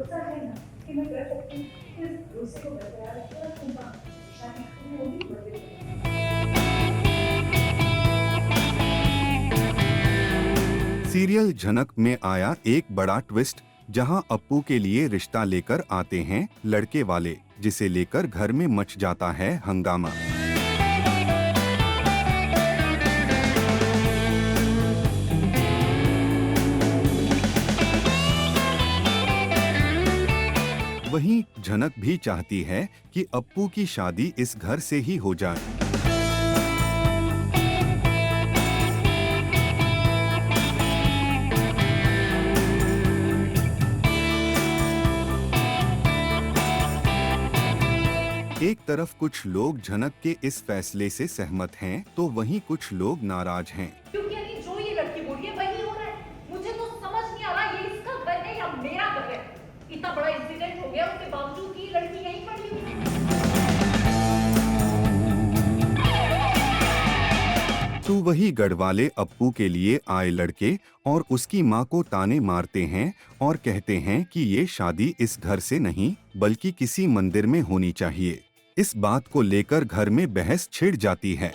भरोसा है ना कि मैं कर सकती हूँ, तो इस भरोसे को बरकरार रखो और तुम शादी करो, वो भी बदले। सीरियल झनक में आया एक बड़ा ट्विस्ट, जहां अप्पू के लिए रिश्ता लेकर आते हैं लड़के वाले, जिसे लेकर घर में मच जाता है हंगामा। वहीं झनक भी चाहती है कि अप्पू की शादी इस घर से ही हो जाए। एक तरफ कुछ लोग झनक के इस फैसले से सहमत हैं, तो वहीं कुछ लोग नाराज हैं। क्योंकि यानी जो ये लड़की बोल रही है वही हो रहा है। मुझे तो समझ नहीं आ रहा ये इसका घर है या मेरा घर है। इतना बड़ा इंसिडेंट हो गया, उसके बावजूद भी ये लड़की यहीं पड़ी हुई है। तो वही गढ़वाले अप्पू के लिए आए लड़के और उसकी मां को ताने मारते हैं और कहते हैं कि ये शादी इस घर से नहीं बल्कि किसी मंदिर में होनी चाहिए। इस बात को लेकर घर में बहस छिड़ जाती है।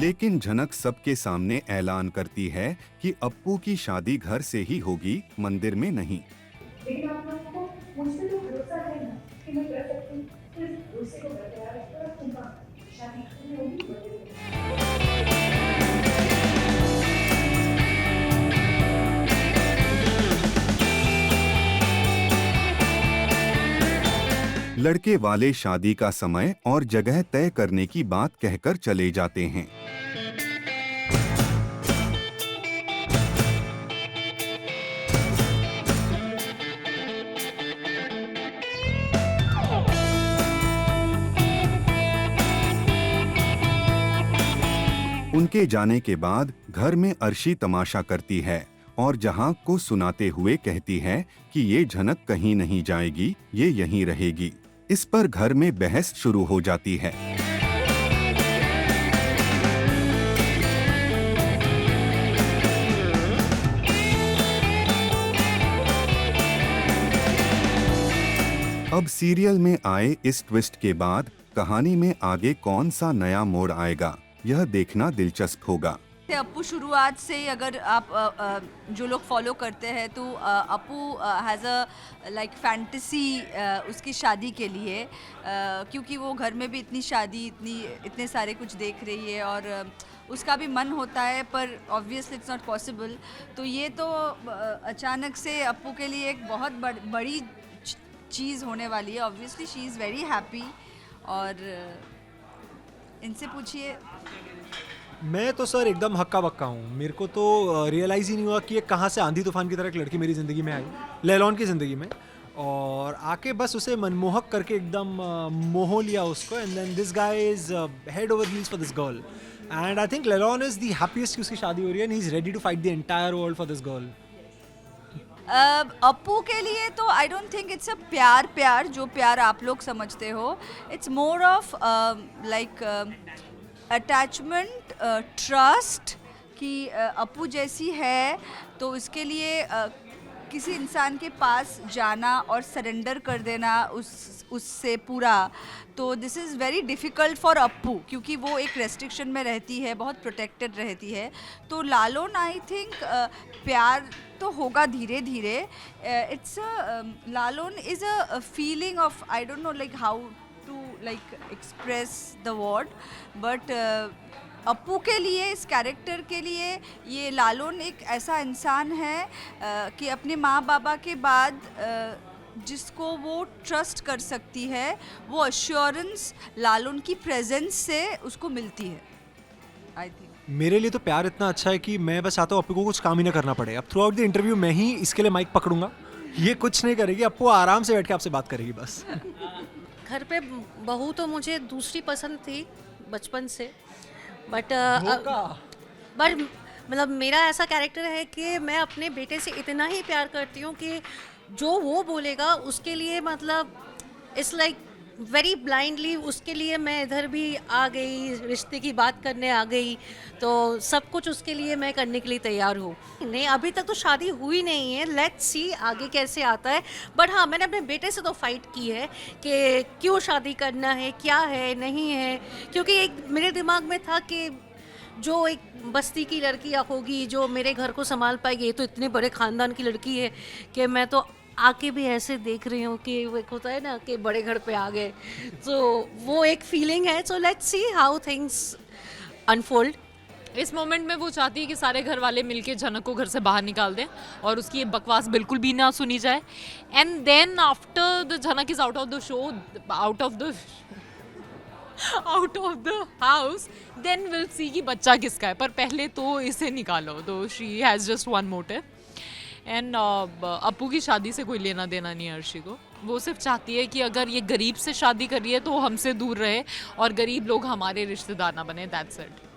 लेकिन झनक सबके सामने ऐलान करती है कि अप्पू की शादी घर से ही होगी, मंदिर में नहीं। लेकिन आप लोगों को मुझ पे तो भरोसा है ना कि मैं कर सकती हूँ, तो इस भरोसे को बरकरार रखो और तुम शादी करो, वो भी बदले। लड़के वाले शादी का समय और जगह तय करने की बात कहकर चले जाते हैं। उनके जाने के बाद घर में अर्शी तमाशा करती है और जहां को सुनाते हुए कहती है कि ये झनक कहीं नहीं जाएगी, ये यहीं रहेगी। इस पर घर में बहस शुरू हो जाती है। अब सीरियल में आए इस ट्विस्ट के बाद कहानी में आगे कौन सा नया मोड़ आएगा, यह देखना दिलचस्प होगा। अप्पू शुरुआत से ही अगर आप जो लोग फॉलो करते हैं तो Appu has a like fantasy उसकी शादी के लिए, क्योंकि वो घर में भी इतनी शादी इतने सारे कुछ देख रही है और उसका भी मन होता है, पर ऑब्वियसली इट्स नॉट पॉसिबल। तो ये तो अचानक से अप्पू के लिए एक बहुत बड़ी चीज़ होने वाली है। Obviously she is very happy. और इनसे पूछिए। मैं तो सर एकदम हक्का बक्का हूँ। मेरे को तो रियलाइज़ ही नहीं हुआ कि ये कहाँ से आंधी तूफान की तरह एक लड़की मेरी ज़िंदगी में आई, लेलॉन की ज़िंदगी में, और आके बस उसे मनमोहक करके एकदम मोह लिया उसको। And then this guy is head over heels for this girl, and I think Lalon is the happiest कि उसकी शादी हो रही है, and he is ready to fight the entire world for this girl. Appu के लिए तो I don't think it's a प्यार जो प्यार आप लोग समझते हो। It's more of like attachment, trust, कि अप्पू जैसी है तो इसके लिए किसी इंसान के पास जाना और सरेंडर कर देना उससे पूरा, तो this is very difficult for Appu, क्योंकि वो एक रेस्ट्रिक्शन में रहती है, बहुत प्रोटेक्टेड रहती है। तो लालोन आई थिंक प्यार तो होगा धीरे धीरे। It's Lalon is a feeling of, I don't know like how to like express the word, but Appu के लिए, इस कैरेक्टर के लिए, ये लालोन एक ऐसा इंसान है कि अपने माँ बाबा के बाद जिसको वो ट्रस्ट कर सकती है, वो अश्योरेंस लालोन की प्रेजेंस से उसको मिलती है। आई थिंक मेरे लिए तो प्यार इतना अच्छा है कि मैं बस चाहता हूँ अप्पू को कुछ काम ही ना करना पड़े। अब थ्रू आउट द इंटरव्यू मैं ही इसके लिए माइक पकड़ूंगा, ये कुछ नहीं करेगी, अप्पू आराम से बैठ के आपसे बात करेगी बस। घर पे बहू तो मुझे दूसरी पसंद थी बचपन से, बट मतलब मेरा ऐसा कैरेक्टर है कि मैं अपने बेटे से इतना ही प्यार करती हूँ कि जो वो बोलेगा उसके लिए, मतलब इट्स लाइक वेरी ब्लाइंडली उसके लिए मैं इधर भी आ गई, रिश्ते की बात करने आ गई, तो सब कुछ उसके लिए मैं करने के लिए तैयार हूँ। नहीं, अभी तक तो शादी हुई नहीं है, लेट्स सी आगे कैसे आता है। बट हाँ, मैंने अपने बेटे से तो फाइट की है कि क्यों शादी करना है, क्या है नहीं है, क्योंकि एक मेरे दिमाग में था कि जो एक बस्ती की लड़की होगी जो मेरे घर को संभाल पाएगी, ये तो इतने बड़े खानदान की लड़की है कि मैं तो आके भी ऐसे देख रही हूँ कि वो एक होता है ना कि बड़े घर पे आ गए, तो वो एक फीलिंग है। So let's see how things unfold. इस मोमेंट में वो चाहती है कि सारे घर वाले मिलके जनक को घर से बाहर निकाल दें और उसकी ये बकवास बिल्कुल भी ना सुनी जाए। And then after the Janak is out of the show, out of the house, then will see कि बच्चा किसका है। पर पहले तो इसे निकालो, तो she has just one motive. And Appu की शादी से कोई लेना देना नहीं है अर्शी को। वो सिर्फ चाहती है कि अगर ये गरीब से शादी कर रही है तो हमसे दूर रहे और गरीब लोग हमारे रिश्तेदार ना बने, दैट्स इट।